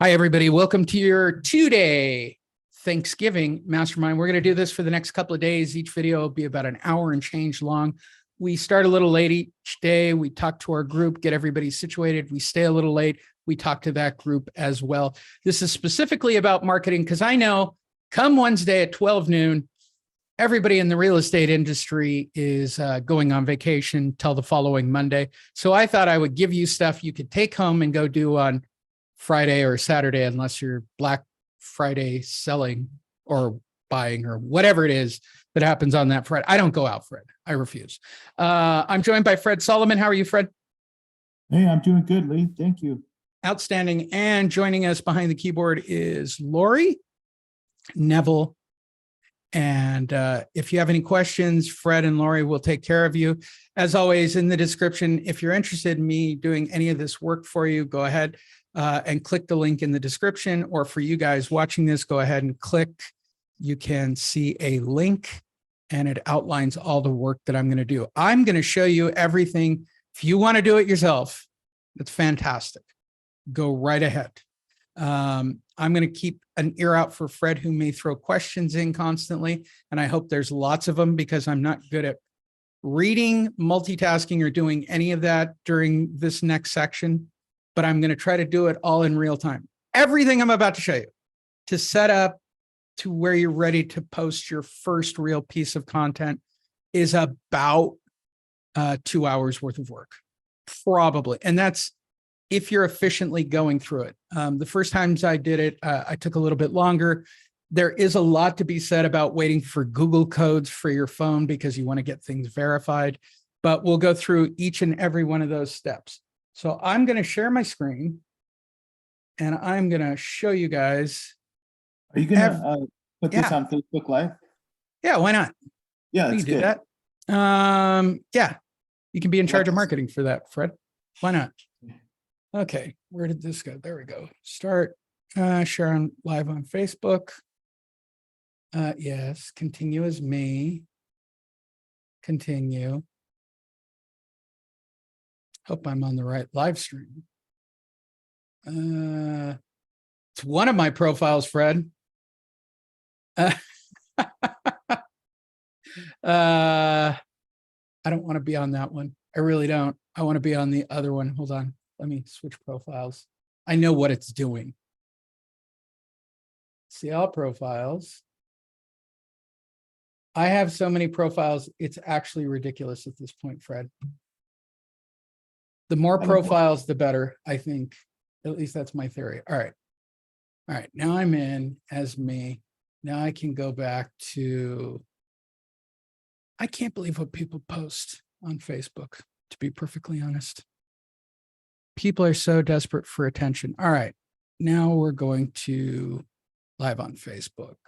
Hi, everybody. Welcome to your 2-day Thanksgiving Mastermind. We're going to do this for the next couple of days. Each video will be about an hour and change long. We start a little late each day. We talk to our group, get everybody situated. We stay a little late. We talk to that group as well. This is specifically about marketing because I know come Wednesday at 12 noon, everybody in the real estate industry is going on vacation till the following Monday. So I thought I would give you stuff you could take home and go do on Friday or Saturday, unless you're Black Friday selling or buying or whatever it is that happens on that Friday. I don't go out, Fred. I refuse. I'm joined by Fred Solomon. How are you, Fred? Hey, I'm doing good, Lee. Thank you. Outstanding. And joining us behind the keyboard is Lori, Neville. And if you have any questions, Fred and Lori will take care of you. As always, in the description, if you're interested in me doing any of this work for you, go ahead and click the link in the description. Or for you guys watching this, go ahead and click. You can see a link and it outlines all the work that I'm going to do. I'm going to show you everything. If you want to do it yourself, that's fantastic. Go right ahead. I'm going to keep an ear out for Fred, who may throw questions in constantly. And I hope there's lots of them because I'm not good at reading, multitasking, or doing any of that during this next section. But I'm going to try to do it all in real time. Everything I'm about to show you to set up to where you're ready to post your first real piece of content is about 2 hours worth of work, probably. And that's if you're efficiently going through it. The first times I did it, I took a little bit longer. There is a lot to be said about waiting for Google codes for your phone because you want to get things verified, but we'll go through each and every one of those steps. So I'm going to share my screen and I'm going to show you guys. Are you going to put this on Facebook Live? Yeah, why not? Yeah, that's good. Do that. Yeah, you can be in charge of marketing for that, Fred. Why not? Okay, where did this go? There we go. Start share on live on Facebook. Yes, continue as me. Continue. Hope I'm on the right live stream. It's one of my profiles, Fred. I don't want to be on that one. I really don't. I want to be on the other one. Hold on. Let me switch profiles. I know what it's doing. See all profiles. I have so many profiles. It's actually ridiculous at this point, Fred. The more profiles, the better, I think. At least that's my theory. All right. All right. Now I'm in as me. Now I can go back to, I can't believe what people post on Facebook, to be perfectly honest. People are so desperate for attention. All right. Now we're going to live on Facebook.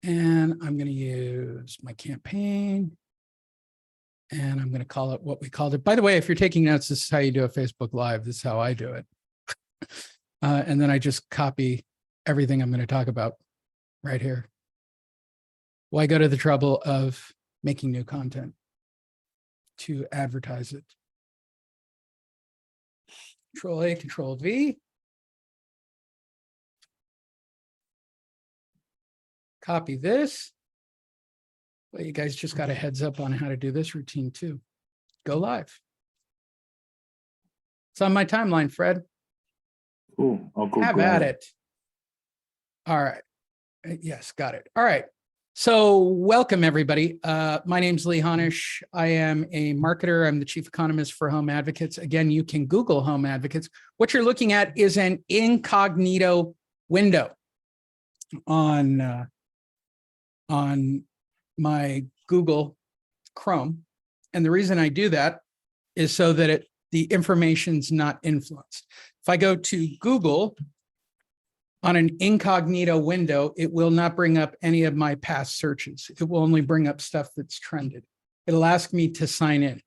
And I'm going to use my campaign. And I'm going to call it what we called it. By the way, if you're taking notes, this is how you do a Facebook Live. This is how I do it. And then I just copy everything I'm going to talk about right here. Why go to the trouble of making new content to advertise it? Control A, Control V. Copy this. Well, you guys just got a heads up on how to do this routine too. Go live. It's on my timeline, Fred. Cool. I'll go Have at it. All right. Yes, got it. All right. So welcome, everybody. My name's Lee Honish. I am a marketer. I'm the chief economist for Home Advocates. Again, you can Google Home Advocates. What you're looking at is an incognito window on my Google Chrome. And the reason I do that is so that the information's not influenced. If I go to Google on an incognito window, it will not bring up any of my past searches. It will only bring up stuff that's trended. It'll ask me to sign in.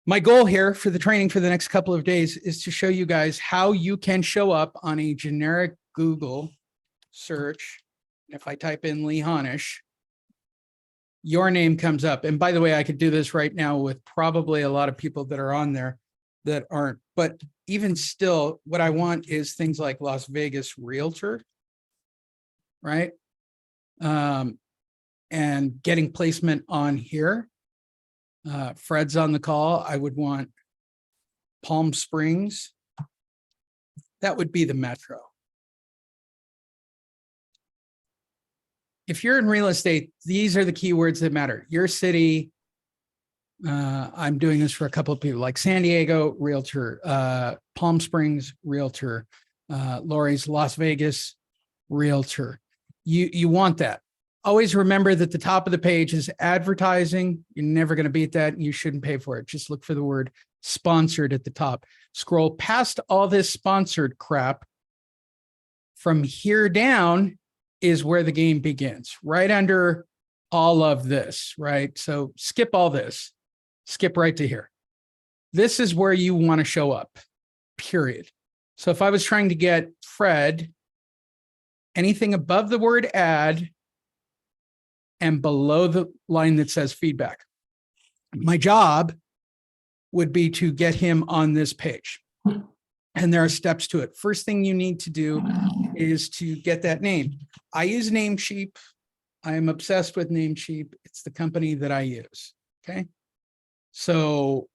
My goal here for the training for the next couple of days is to show you guys how you can show up on a generic Google search. If I type in Lee Honish, your name comes up. And by the way, I could do this right now with probably a lot of people that are on there that aren't. But even still, what I want is things like Las Vegas Realtor, right? And getting placement on here. Fred's on the call. I would want Palm Springs. That would be the metro. If you're in real estate, these are the keywords that matter. Your city. I'm doing this for a couple of people like San Diego Realtor, Palm Springs Realtor, Lori's Las Vegas Realtor. You want that. Always remember that the top of the page is advertising. You're never going to beat that. And you shouldn't pay for it. Just look for the word sponsored at the top. Scroll past all this sponsored crap. From here down is where the game begins, right under all of this, right? So skip all this, skip right to here. This is where you want to show up, period. So if I was trying to get Fred, anything above the word ad and below the line that says feedback, my job would be to get him on this page. And there are steps to it. First thing you need to do is to get that name. I use Namecheap. I am obsessed with Namecheap. It's the company that I use, okay? So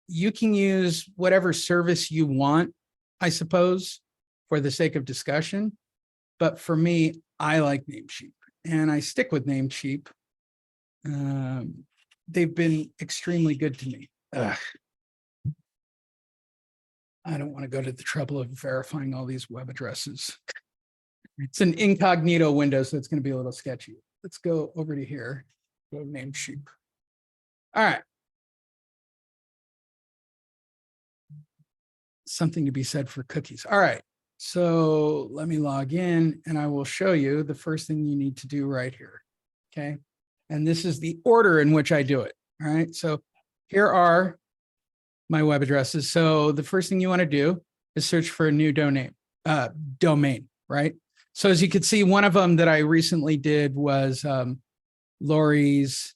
you can use whatever service you want, I suppose, for the sake of discussion. But for me, I like Namecheap, and I stick with Namecheap. They've been extremely good to me. I don't want to go to the trouble of verifying all these web addresses. It's an incognito window, so it's going to be a little sketchy. Let's go over to here. Go to Namecheap. All right. Something to be said for cookies. All right. So let me log in and I will show you the first thing you need to do right here. Okay. And this is the order in which I do it. All right. So here are my web addresses. So the first thing you want to do is search for a new domain, right? So as you can see, one of them that I recently did was Lori's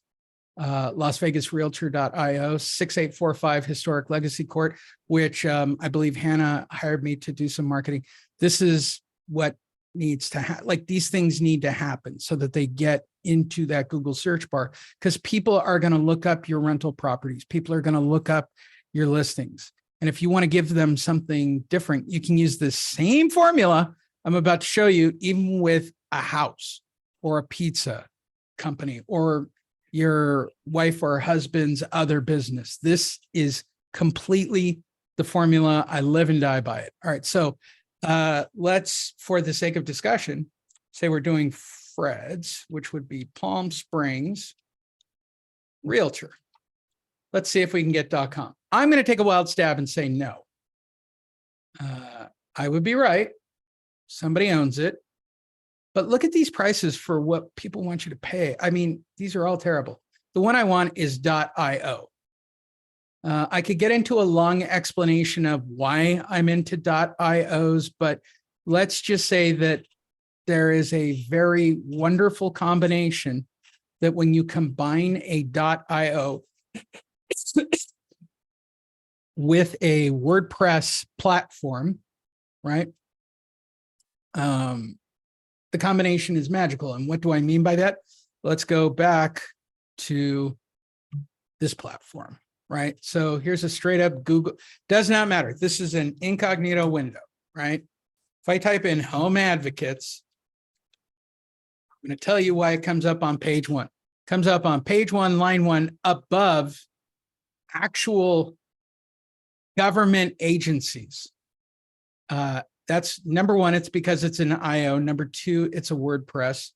Las Vegas Realtor.io, 6845 Historic Legacy Court, which I believe Hannah hired me to do some marketing. This is what needs to happen. Like these things need to happen so that they get into that Google search bar, because people are going to look up your rental properties. People are going to look up your listings. And if you want to give them something different, you can use the same formula I'm about to show you, even with a house or a pizza company or your wife or husband's other business. This is completely the formula. I live and die by it. All right. So let's, for the sake of discussion, say we're doing Fred's, which would be Palm Springs Realtor. Let's see if we can get .com. I'm going to take a wild stab and say no. I would be right. Somebody owns it. But look at these prices for what people want you to pay. I mean, these are all terrible. The one I want is .io. I could get into a long explanation of why I'm into .ios, but let's just say that there is a very wonderful combination that when you combine a .io with a WordPress platform, right? The combination is magical. And what do I mean by that? Let's go back to this platform, right? So here's a straight up Google, does not matter. This is an incognito window, right? If I type in home advocates, I'm going to tell you why it comes up on page one. It comes up on page one, line one, above actual government agencies. That's number one, it's because it's an IO. Number two, it's a WordPress.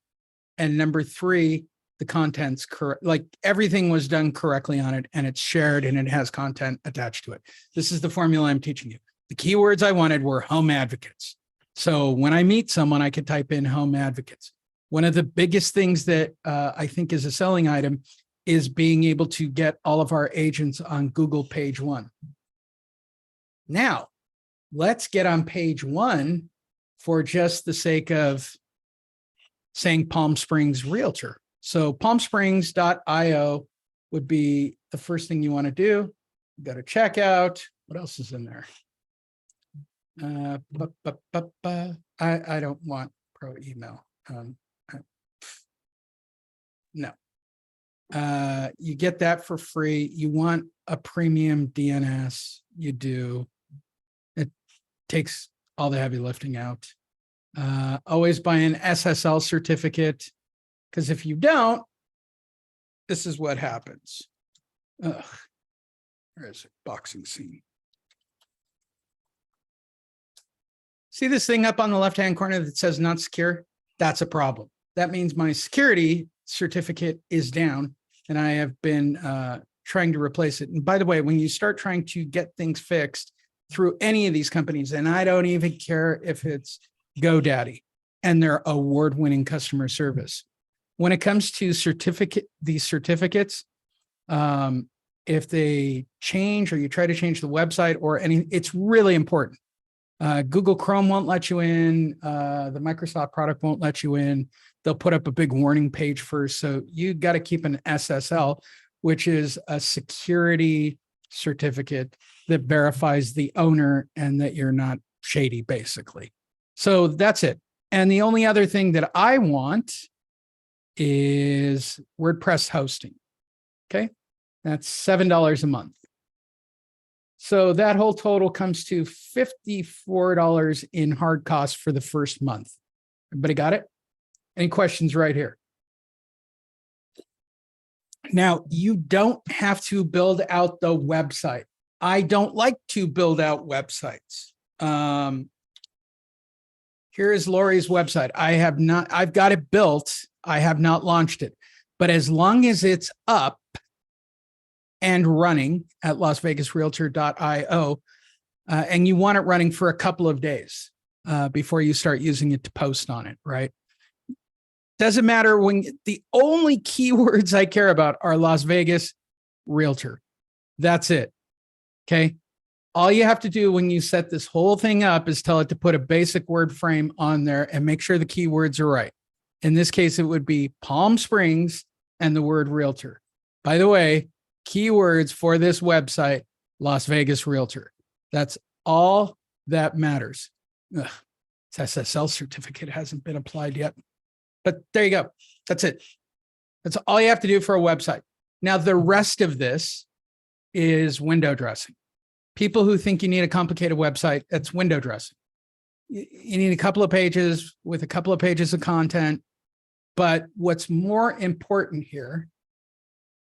And number three, the content's correct. Like everything was done correctly on it and it's shared and it has content attached to it. This is the formula I'm teaching you. The keywords I wanted were home advocates. So when I meet someone, I could type in home advocates. One of the biggest things that I think is a selling item is being able to get all of our agents on Google page one. Now, let's get on page one for just the sake of saying Palm Springs Realtor. So palmsprings.io would be the first thing you want to do. You go to checkout. What else is in there? I don't want pro email. No. You get that for free. You want a premium DNS, you do. It takes all the heavy lifting out. Always buy an SSL certificate, because if you don't, this is what happens. Ugh. There's a boxing scene. See this thing up on the left-hand corner that says not secure? That's a problem. That means my security certificate is down, and I have been trying to replace it. And by the way, when you start trying to get things fixed through any of these companies, and I don't even care if it's GoDaddy and their award-winning customer service, when it comes to these certificates, if they change or you try to change the website or any, it's really important. Google Chrome won't let you in. The Microsoft product won't let you in. They'll put up a big warning page first. So you got to keep an SSL, which is a security certificate that verifies the owner and that you're not shady, basically. So that's it. And the only other thing that I want is WordPress hosting. Okay. That's $7 a month. So that whole total comes to $54 in hard costs for the first month. Everybody got it? Any questions right here? Now, you don't have to build out the website. I don't like to build out websites. Here is Lori's website. I've got it built. I have not launched it. But as long as it's up and running at LasVegasRealtor.io, and you want it running for a couple of days before you start using it to post on it, right? Doesn't matter when the only keywords I care about are Las Vegas Realtor. That's it. Okay. All you have to do when you set this whole thing up is tell it to put a basic word frame on there and make sure the keywords are right. In this case, it would be Palm Springs and the word realtor. By the way, keywords for this website, Las Vegas Realtor. That's all that matters. Ugh, this SSL certificate hasn't been applied yet. But there you go. That's it. That's all you have to do for a website. Now, the rest of this is window dressing. People who think you need a complicated website, that's window dressing. You need a couple of pages with a couple of pages of content. But what's more important here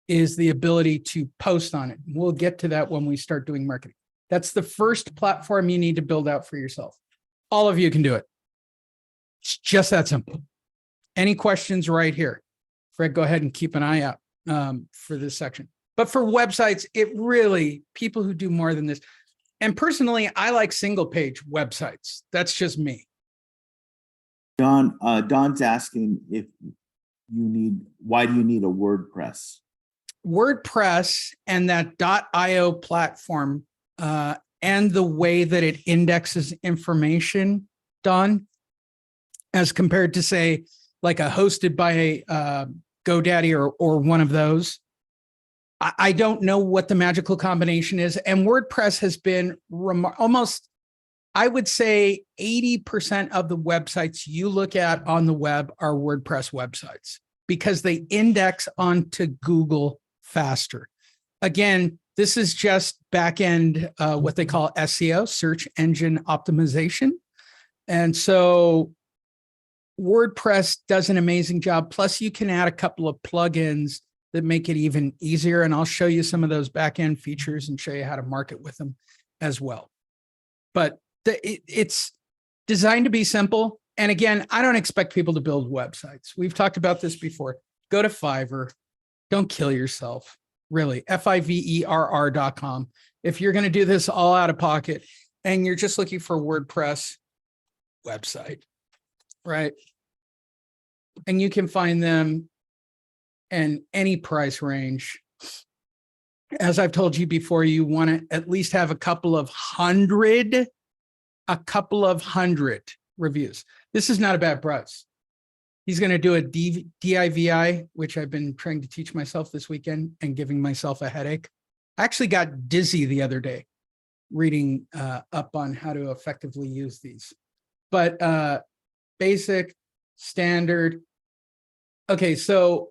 is the ability to post on it. We'll get to that when we start doing marketing. That's the first platform you need to build out for yourself. All of you can do it. It's just that simple. Any questions right here? Fred, go ahead and keep an eye out for this section. But for websites, it really, people who do more than this. And personally, I like single page websites. That's just me. Don's asking if why do you need a WordPress? WordPress and that .io platform and the way that it indexes information, Don, as compared to say like a hosted by GoDaddy or one of those. I don't know what the magical combination is. And WordPress has been almost, I would say 80% of the websites you look at on the web are WordPress websites because they index onto Google faster. Again, this is just back end, what they call SEO, search engine optimization. And so WordPress does an amazing job. Plus, you can add a couple of plugins that make it even easier. And I'll show you some of those back end features and show you how to market with them as well. But it's designed to be simple. And again, I don't expect people to build websites. We've talked about this before. Go to Fiverr. Don't kill yourself. Really, Fiverr.com. If you're going to do this all out of pocket and you're just looking for WordPress website, right? And you can find them in any price range. As I've told you before, you want to at least have a couple of hundred reviews. This is not a bad price. He's going to do a DIVI, which I've been trying to teach myself this weekend and giving myself a headache. I actually got dizzy the other day. reading up on how to effectively use these. But basic, standard. Okay, so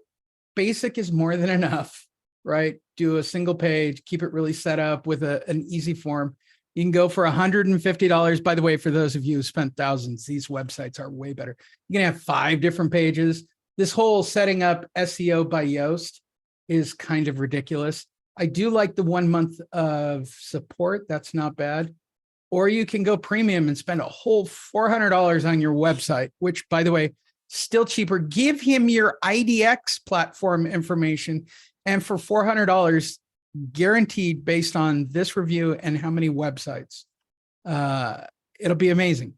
basic is more than enough, right? Do a single page, keep it really set up with an easy form. You can go for $150. By the way, for those of you who spent thousands, these websites are way better. You can have 5 different pages. This whole setting up SEO by Yoast is kind of ridiculous. I do like the 1 month of support. That's not bad. Or you can go premium and spend a whole $400 on your website, which, by the way, still cheaper. Give him your IDX platform information. And for $400, guaranteed based on this review and how many websites, it'll be amazing.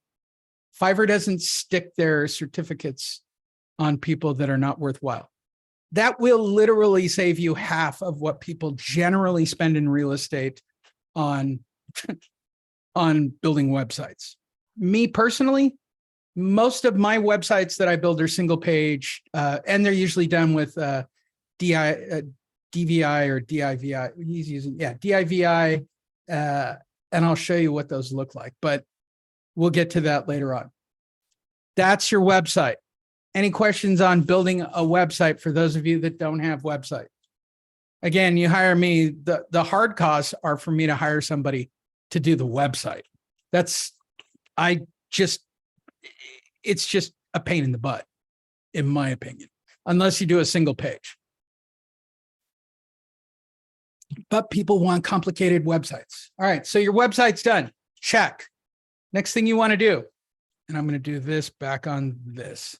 Fiverr doesn't stick their certificates on people that are not worthwhile. That will literally save you half of what people generally spend in real estate on, on building websites. Me personally, most of my websites that I build are single page, and they're usually done with DVI or DIVI. He's using, DIVI, and I'll show you what those look like, but we'll get to that later on. That's your website. Any questions on building a website for those of you that don't have website? Again, you hire me. The hard costs are for me to hire somebody to do the website. It's just a pain in the butt, in my opinion, unless you do a single page. But people want complicated websites. All right, so your website's done. Check. Next thing you want to do, and I'm going to do this back on this.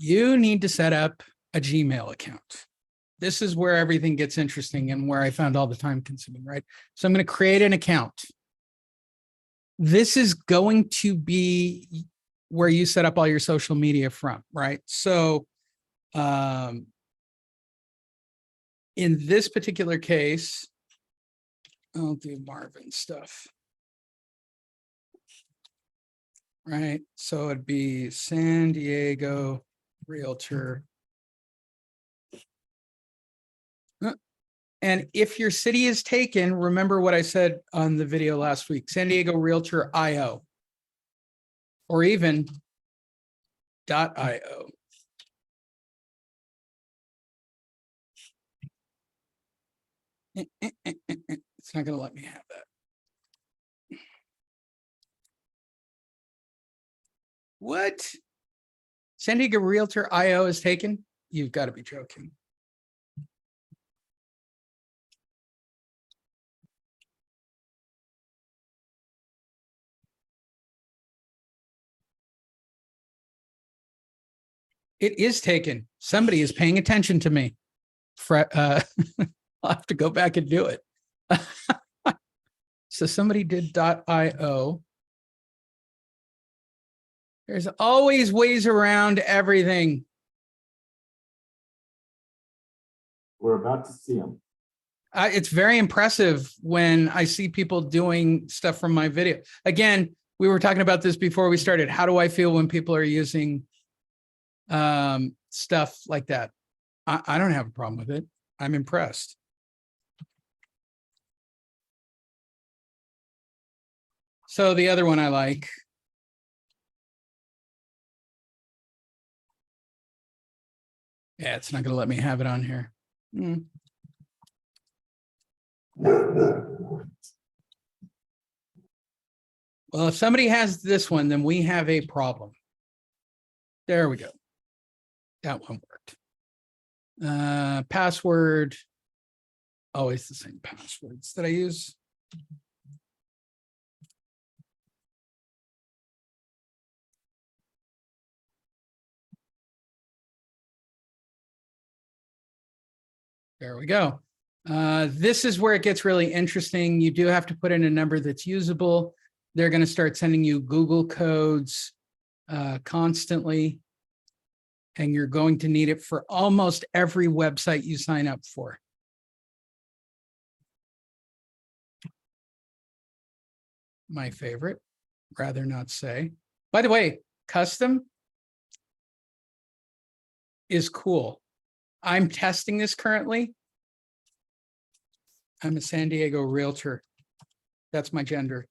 You need to set up a Gmail account. This is where everything gets interesting and where I found all the time consuming, right? So I'm going to create an account. This is going to be where you set up all your social media from, right? So in this particular case, I'll do Marvin stuff. Right, so it'd be San Diego Realtor. And if your city is taken, remember what I said on the video last week, San Diego Realtor IO, or even .io. It's not going to let me have that. What? San Diego Realtor IO is taken? You've got to be joking. It is taken. Somebody is paying attention to me. I'll have to go back and do it. So somebody did .io. There's always ways around everything. We're about to see them. It's very impressive when I see people doing stuff from my video. Again, we were talking about this before we started. How do I feel when people are using stuff like that? I don't have a problem with it. I'm impressed. So the other one I like. Yeah, it's not going to let me have it on here. Well, if somebody has this one, then we have a problem. There we go. That one worked. Password. Always the same passwords that I use. There we go. This is where it gets really interesting. You do have to put in a number that's usable. They're going to start sending you Google codes constantly. And you're going to need it for almost every website you sign up for. My favorite, rather not say. By the way, custom is cool. I'm testing this currently. I'm a San Diego Realtor. That's my gender.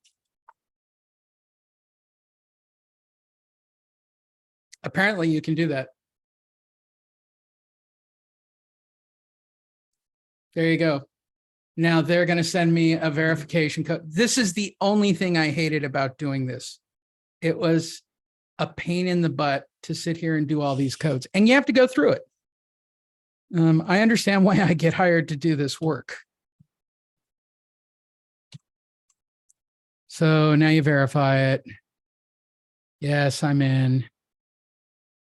Apparently you can do that. There you go. Now they're going to send me a verification code. This is the only thing I hated about doing this. It was a pain in the butt to sit here and do all these codes, and you have to go through it. I understand why I get hired to do this work. So now you verify it. Yes, I'm in.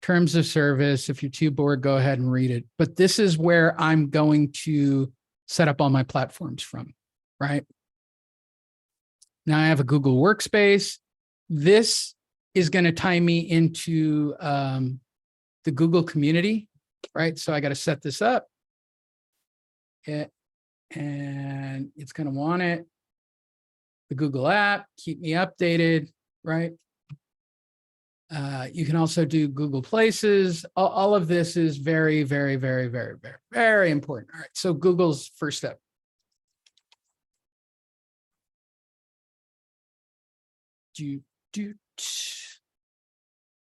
Terms of service. If you're too bored, go ahead and read it. But this is where I'm going to set up all my platforms from, right? Now I have a Google Workspace. This is going to tie me into the Google community, right? So I got to set this up. And it's going to want it. The Google app, keep me updated, right? You can also do Google Places. All of this is very, very, very, very, very, very important. All right, so Google's first step.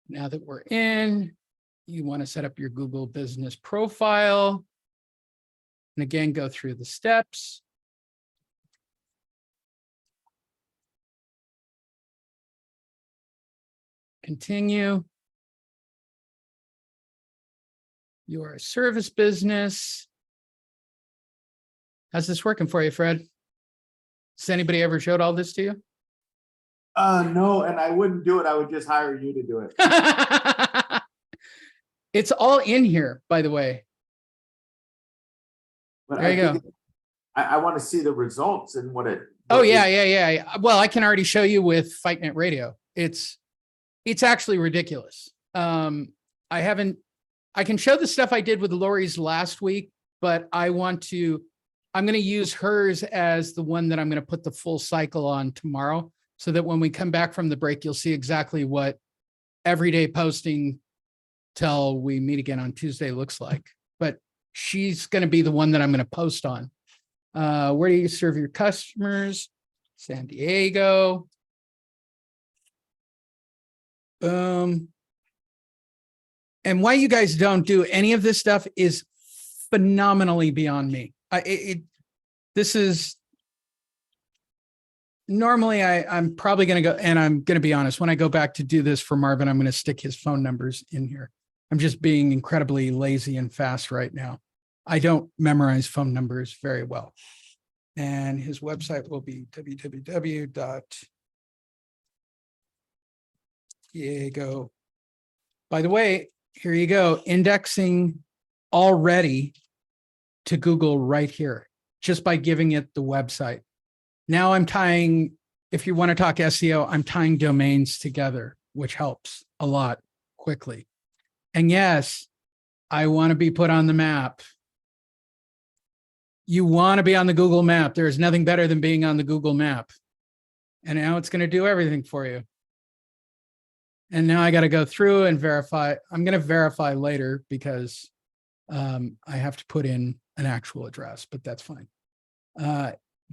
Now that we're in, you want to set up your Google business profile. And again, go through the steps. Continue. You are a service business. How's this working for you, Fred? Has anybody ever showed all this to you? No, and I wouldn't do it. I would just hire you to do it. It's all in here, by the way. But There you go. I want to see the results and what it. Oh, yeah. Well, I can already show you with FightNet Radio. It's actually ridiculous. I can show the stuff I did with Lori's last week, but I'm going to use hers as the one that I'm going to put the full cycle on tomorrow, so that when we come back from the break, you'll see exactly what everyday posting till we meet again on Tuesday looks like. But she's going to be the one that I'm going to post on. Where do you serve your customers? San Diego. And why you guys don't do any of this stuff is phenomenally beyond me. This is normally I'm probably going to go, and I'm going to be honest, when I go back to do this for Marvin, I'm going to stick his phone numbers in here. I'm just being incredibly lazy and fast right now. I don't memorize phone numbers very well. And his website will be www.diego. By the way, here you go, indexing already to Google right here, just by giving it the website. Now I'm tying, if you want to talk SEO, I'm tying domains together, which helps a lot quickly. And yes, I want to be put on the map. You want to be on the Google map. There is nothing better than being on the Google map. And now it's going to do everything for you. And now I got to go through and verify. I'm going to verify later because I have to put in an actual address, but that's fine.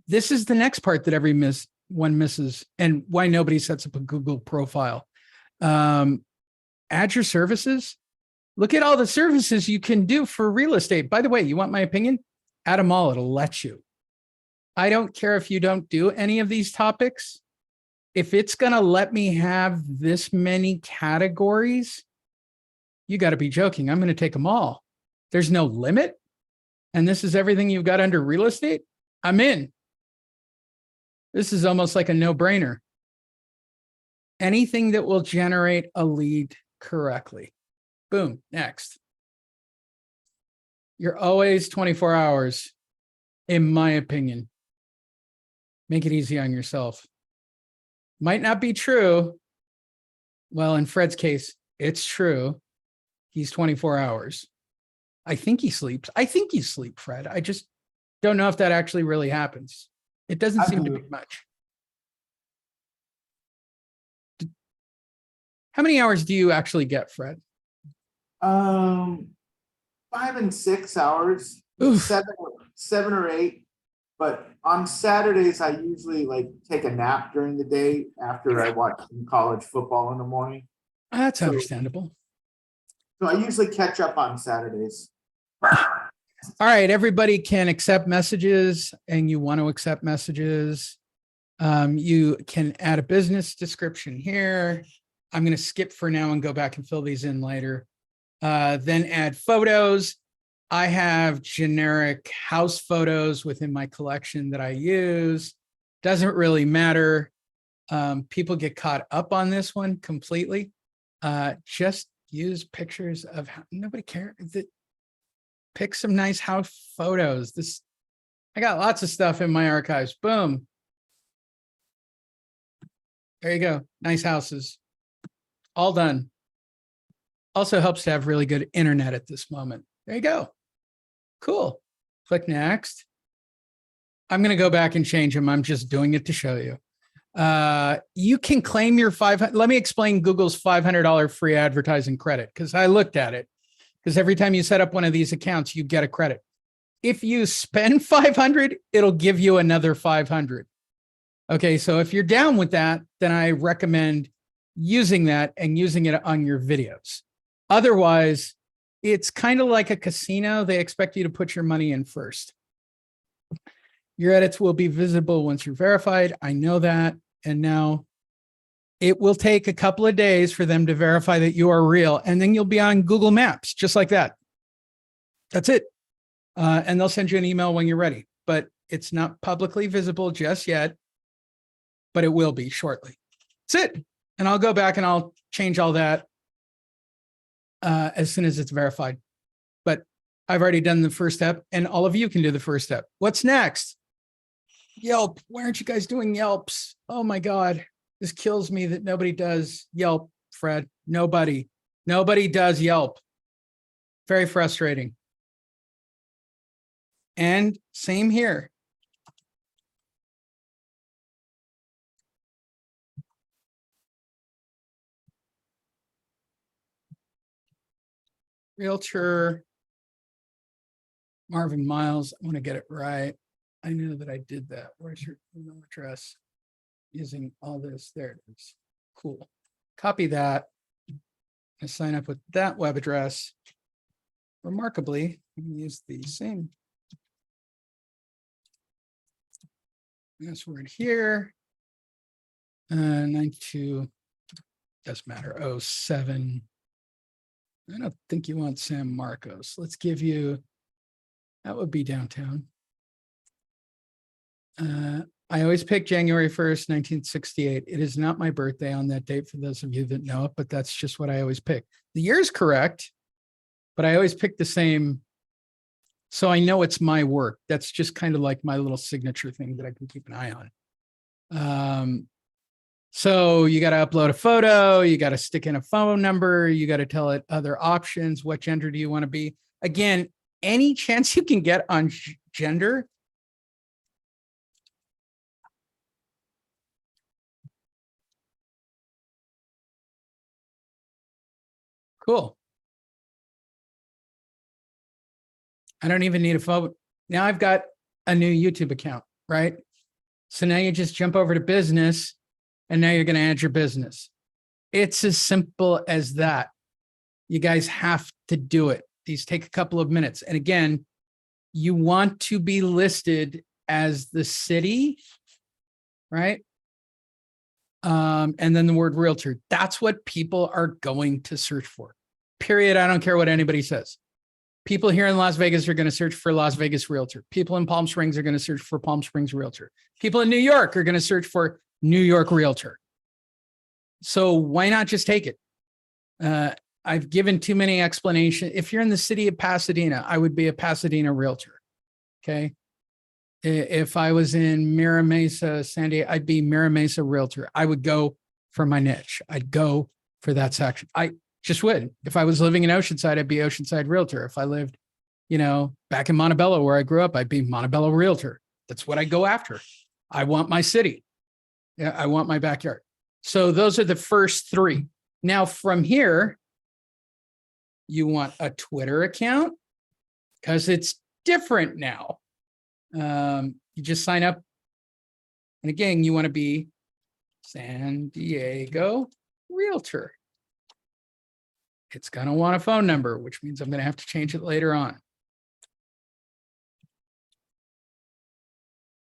This is the next part that one misses, and why nobody sets up a Google profile. Add your services. Look at all the services you can do for real estate. By the way, you want my opinion? Add them all. It'll let you. I don't care if you don't do any of these topics. If it's going to let me have this many categories, you got to be joking. I'm going to take them all. There's no limit. And this is everything you've got under real estate. I'm in. This is almost like a no-brainer. Anything that will generate a lead correctly. Boom, next. You're always 24 hours, in my opinion. Make it easy on yourself. Might not be true. Well, in Fred's case, it's true. He's 24 hours. I think he sleeps. I think you sleep, Fred. I just don't know if that actually really happens. It doesn't seem to be much. How many hours do you actually get, Fred? 5 and 6 hours. Oof. 7 or 8. But on Saturdays, I usually like take a nap during the day after I watch some college football in the morning. That's So, understandable. so I usually catch up on Saturdays. All right, everybody can accept messages, and you want to accept messages. You can add a business description here. I'm going to skip for now and go back and fill these in later. Then add photos. I have generic house photos within my collection that I use. Doesn't really matter. People get caught up on this one completely. Just use pictures of nobody cares. Pick some nice house photos. I got lots of stuff in my archives. Boom. There you go. Nice houses. All done. Also helps to have really good internet at this moment. There you go. Cool. Click next. I'm going to go back and change them. I'm just doing it to show you. You can claim your let me explain Google's $500 free advertising credit, because I looked at it. Because every time you set up one of these accounts, you get a credit. If you spend 500, it'll give you another 500. Okay, so if you're down with that, then I recommend using that and using it on your videos. Otherwise, it's kind of like a casino. They expect you to put your money in first. Your edits will be visible once you're verified. I know that. And now it will take a couple of days for them to verify that you are real. And then you'll be on Google Maps, just like that. That's it. And they'll send you an email when you're ready. But it's not publicly visible just yet, but it will be shortly. That's it. And I'll go back and I'll change all that as soon as it's verified. But I've already done the first step, and all of you can do the first step. What's next? Yelp. Why aren't you guys doing Yelps? Oh my God. This kills me that nobody does Yelp, Fred. Nobody does Yelp. Very frustrating. And same here. Realtor Marvin Miles. I want to get it right. I knew that I did that. Where's your email address? Using all this. There it is. Cool. Copy that. I sign up with that web address. Remarkably, you can use the same password here. 92 doesn't matter. 07. I don't think you want San Marcos. Let's give you, that would be downtown. I always pick January 1st, 1968. It is not my birthday on that date for those of you that know it, but that's just what I always pick. The year's correct, but I always pick the same. So I know it's my work. That's just kind of like my little signature thing that I can keep an eye on. So you got to upload a photo, you got to stick in a phone number, you got to tell it other options. What gender do you want to be? Again, any chance you can get on gender. Cool. I don't even need a phone. Now I've got a new YouTube account, right? So now you just jump over to business, and now you're going to add your business. It's as simple as that. You guys have to do it. These take a couple of minutes. And again, you want to be listed as the city, right? And then the word realtor. That's what people are going to search for. Period. I don't care what anybody says. People here in Las Vegas are going to search for Las Vegas realtor. People in Palm Springs are going to search for Palm Springs realtor. People in New York are going to search for New York realtor. So why not just take it? I've given too many explanations. If you're in the city of Pasadena, I would be a Pasadena realtor. Okay. If I was in Mira Mesa, San Diego, I'd be Mira Mesa realtor. I would go for my niche. I'd go for that section. I just would. If I was living in Oceanside, I'd be Oceanside realtor. If I lived, back in Montebello where I grew up, I'd be Montebello realtor. That's what I go after. I want my city. Yeah, I want my backyard. So those are the first three. Now from here, you want a Twitter account because it's different now. You just sign up. And again, you want to be San Diego Realtor. It's going to want a phone number, which means I'm going to have to change it later on.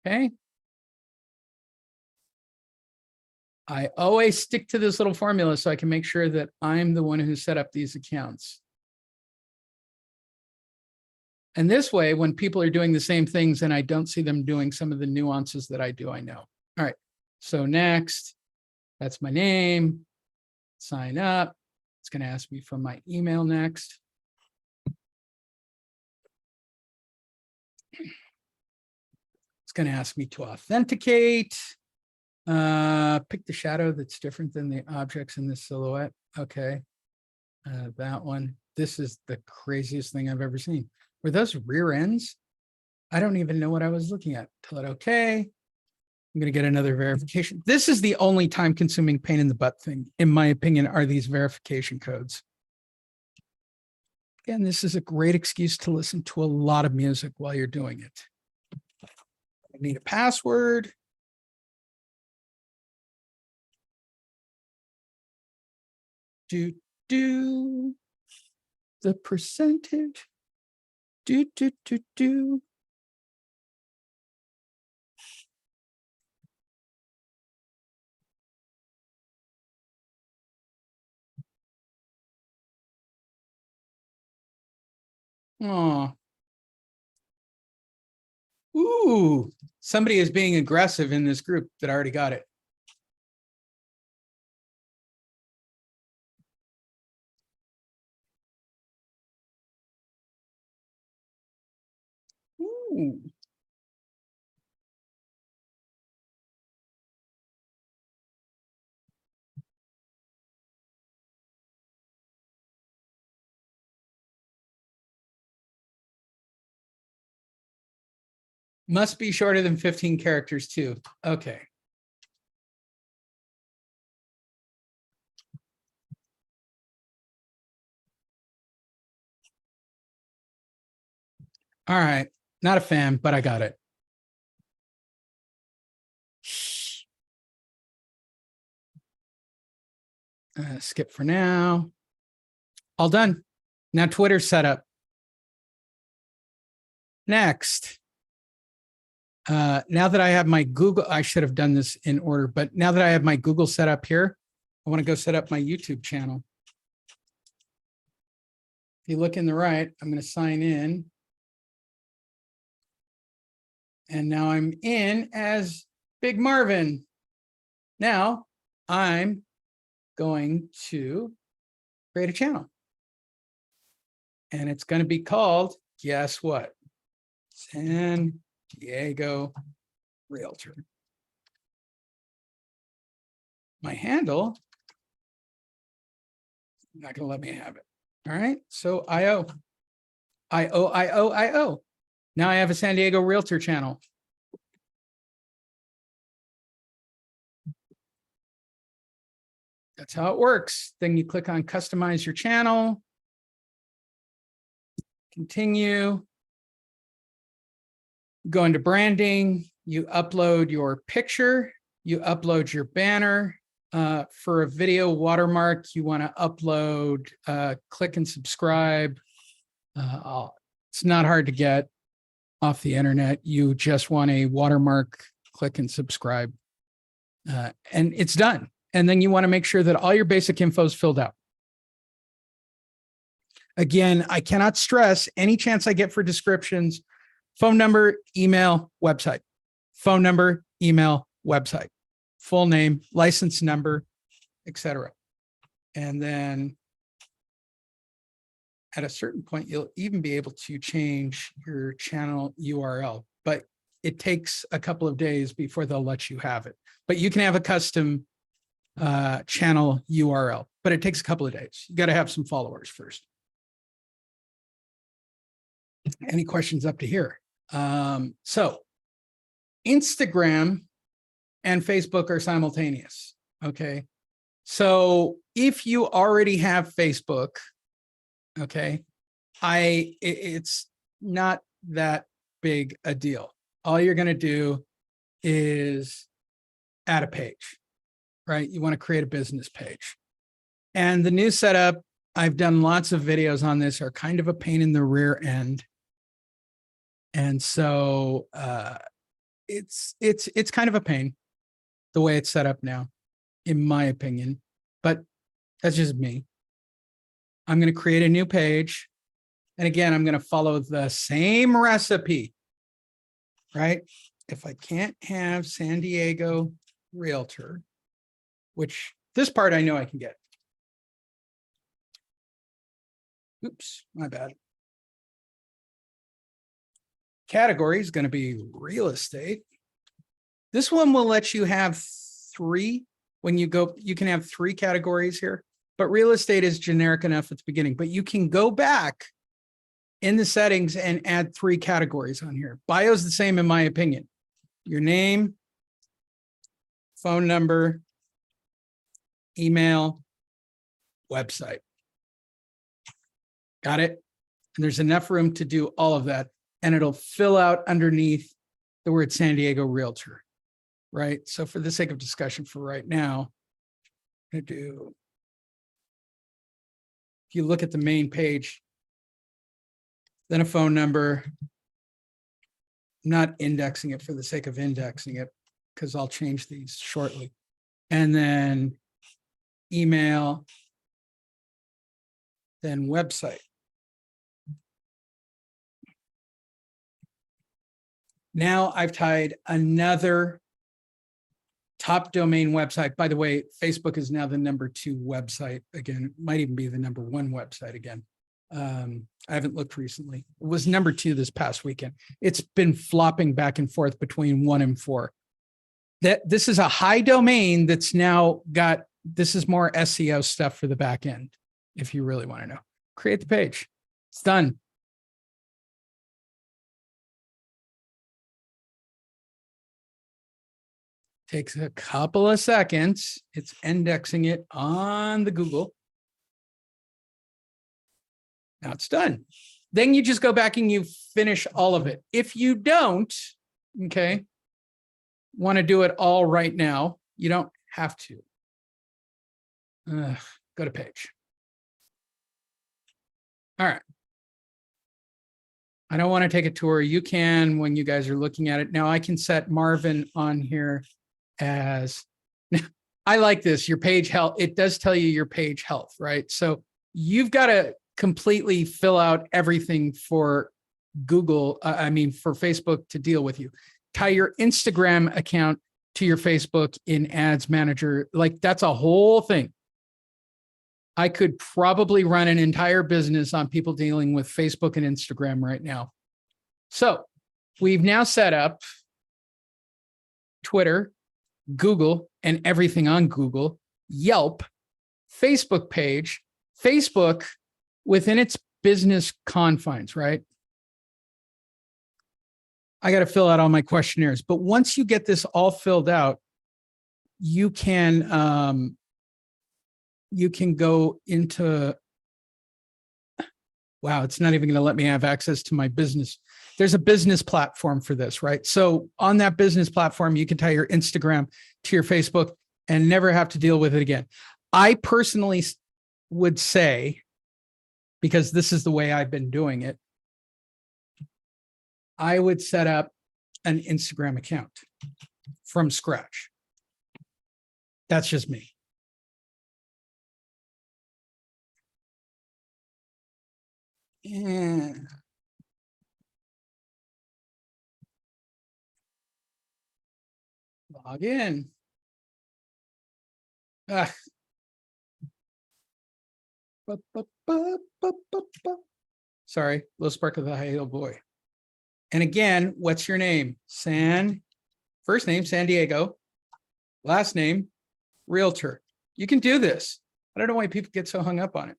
Okay. I always stick to this little formula so I can make sure that I'm the one who set up these accounts. And this way, when people are doing the same things and I don't see them doing some of the nuances that I do, I know. All right. So next, that's my name. Sign up. It's going to ask me for my email next. It's going to ask me to authenticate. Pick the shadow that's different than the objects in this silhouette. Okay. That one. This is the craziest thing I've ever seen. Were those rear ends? I don't even know what I was looking at. Tell it okay. I'm going to get another verification. This is the only time-consuming pain in the butt thing, in my opinion, are these verification codes. Again, this is a great excuse to listen to a lot of music while you're doing it. I need a password. Do the percentage. Do. Oh. Ooh, somebody is being aggressive in this group that already got it. Ooh. Must be shorter than 15 characters too. Okay. All right. Not a fan, but I got it. Skip for now. All done. Now Twitter's set up. Next. Now that I have my Google, I should have done this in order, but now that I have my Google set up here, I want to go set up my YouTube channel. If you look in the right, I'm going to sign in. And now I'm in as Big Marvin. Now I'm going to create a channel. And it's going to be called, guess what? San Diego Realtor. My handle, not going to let me have it. All right. So IO. Now I have a San Diego Realtor channel. That's how it works. Then you click on customize your channel. Continue. Go into branding. You upload your picture. You upload your banner. For a video watermark, you want to upload, click and subscribe. It's not hard to get off the internet. You just want a watermark, click and subscribe. And it's done. And then you want to make sure that all your basic info is filled out. Again, I cannot stress any chance I get for descriptions, phone number, email, website, phone number, email, website, full name, license number, etc. And then at a certain point, you'll even be able to change your channel URL, but it takes a couple of days before they'll let you have it. But you can have a custom channel URL, but it takes a couple of days. You got to have some followers first. Any questions up to here? So Instagram and Facebook are simultaneous. Okay. So if you already have Facebook, okay, it's not that big a deal. all you're going to do is add a page, right? You want to create a business page. And the new setup, I've done lots of videos on this, are kind of a pain in the rear end. And so it's kind of a pain the way it's set up now, in my opinion, but that's just me. I'm going to create a new page. And again, I'm going to follow the same recipe, right? If I can't have San Diego Realtor, which this part I know I can get. Oops, my bad. Category is going to be real estate. This one will let you have 3 when you go, you can have 3 categories here, but real estate is generic enough at the beginning, but you can go back in the settings and add 3 categories on here. Bio is the same in my opinion. Your name, phone number, email, website. Got it? And there's enough room to do all of that. And it'll fill out underneath the word San Diego Realtor, right? So for the sake of discussion for right now, I'm going to do, if you look at the main page, then a phone number. I'm not indexing it for the sake of indexing it because I'll change these shortly. And then email, then website. Now I've tied another top domain website. By the way, Facebook is now the #2 website again. It might even be the #1 website again. I haven't looked recently. It was #2 this past weekend. It's been flopping back and forth between 1 and 4. This is a high domain that's now got, this is more SEO stuff for the back end. If you really want to know, create the page. It's done. Takes a couple of seconds. It's indexing it on the Google. Now it's done. Then you just go back and you finish all of it. If you don't, okay, want to do it all right now, you don't have to. Go to page. All right. I don't want to take a tour. You can when you guys are looking at it. Now I can set Marvin on here as, I like this, your page health. It does tell you your page health, right? So you've got to completely fill out everything for Google, for Facebook to deal with you. Tie your Instagram account to your Facebook in Ads Manager. Like that's a whole thing. I could probably run an entire business on people dealing with Facebook and Instagram right now. So we've now set up Twitter, Google, and everything on Google, Yelp, Facebook page, Facebook within its business confines, right? I got to fill out all my questionnaires, but once you get this all filled out, you can go into, wow, it's not even going to let me have access to my business. There's a business platform for this, right? So on that business platform, you can tie your Instagram to your Facebook and never have to deal with it again. I personally would say, because this is the way I've been doing it, I would set up an Instagram account from scratch. That's just me. And log in. Sorry, little spark of the high heel boy. And again, what's your name? First name, San Diego. Last name, Realtor. You can do this. I don't know why people get so hung up on it.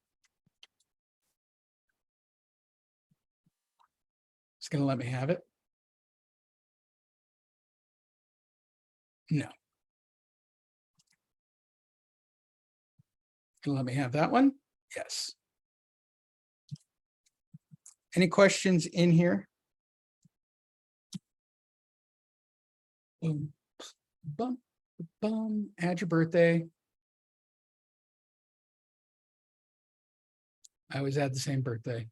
It's going to let me have it. No. Going to let me have that one? Yes. Any questions in here? Boom, bum, bum, add your birthday. I always add the same birthday.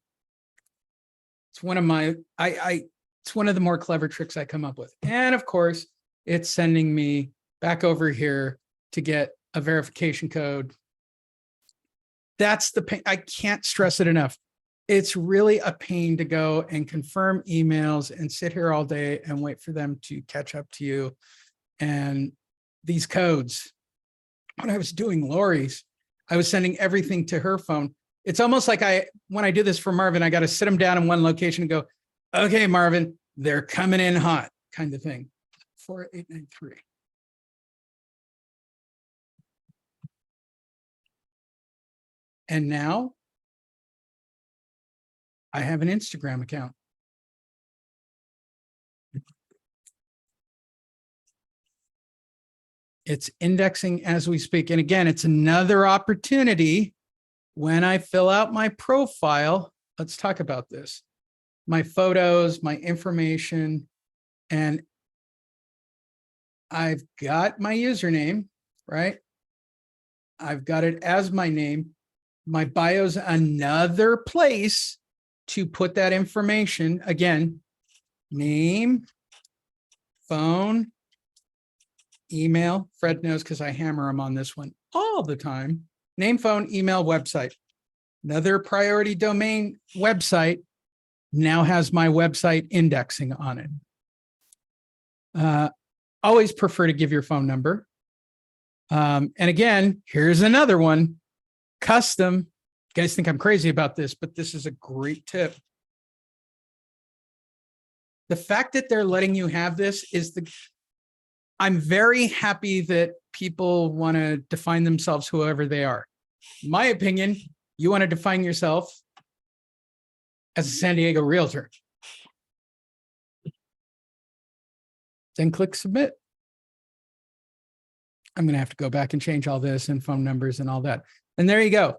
It's one of my, it's one of the more clever tricks I come up with. And of course, it's sending me back over here to get a verification code. That's the pain. I can't stress it enough. It's really a pain to go and confirm emails and sit here all day and wait for them to catch up to you. And these codes, when I was doing Lori's, I was sending everything to her phone. It's almost like when I do this for Marvin, I got to sit him down in one location and go, okay, Marvin, they're coming in hot, kind of thing. 4893. And now I have an Instagram account. It's indexing as we speak. And again, it's another opportunity when I fill out my profile. Let's talk about this. My photos, my information, and I've got my username, right? I've got it as my name. My bio's another place to put that information. Again, name, phone, email. Fred knows because I hammer him on this one all the time. Name, phone, email, website. Another priority domain website now has my website indexing on it. Always prefer to give your phone number. And again, here's another one, custom. You guys think I'm crazy about this, but this is a great tip. The fact that they're letting you have this is I'm very happy that people want to define themselves whoever they are. In my opinion, you want to define yourself as a San Diego realtor. Then click submit. I'm going to have to go back and change all this and phone numbers and all that. And there you go.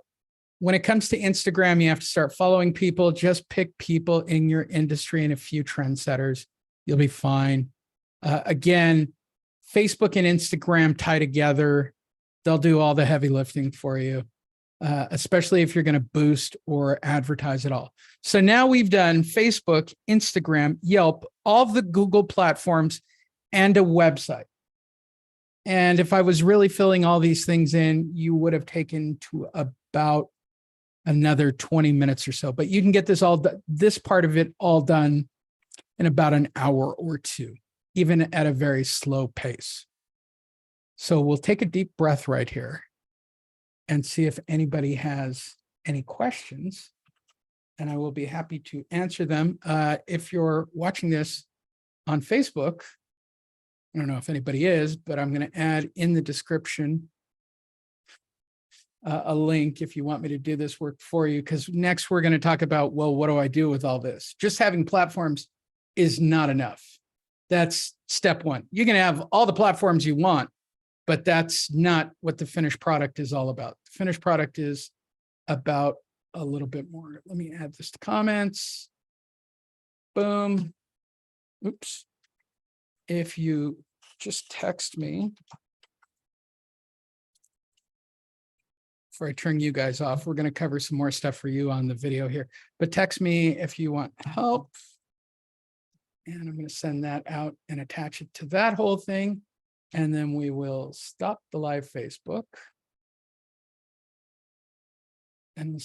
When it comes to Instagram, you have to start following people. Just pick people in your industry and a few trendsetters. You'll be fine. Again, Facebook and Instagram tie together. They'll do all the heavy lifting for you, especially if you're going to boost or advertise at all. So now we've done Facebook, Instagram, Yelp, all of the Google platforms, and a website. And if I was really filling all these things in, you would have taken to about another 20 minutes or so. But you can get this part of it all done in about an hour or two, even at a very slow pace. So we'll take a deep breath right here and see if anybody has any questions. And I will be happy to answer them. If you're watching this on Facebook, I don't know if anybody is, but I'm going to add in the description a link if you want me to do this work for you, because next we're going to talk about, well, what do I do with all this? Just having platforms is not enough. That's step one. You can have all the platforms you want, but that's not what the finished product is all about. The finished product is about a little bit more. Let me add this to comments. Boom. Oops. If you just text me before I turn you guys off, we're going to cover some more stuff for you on the video here, but text me if you want help. And I'm going to send that out and attach it to that whole thing. And then we will stop the live Facebook. And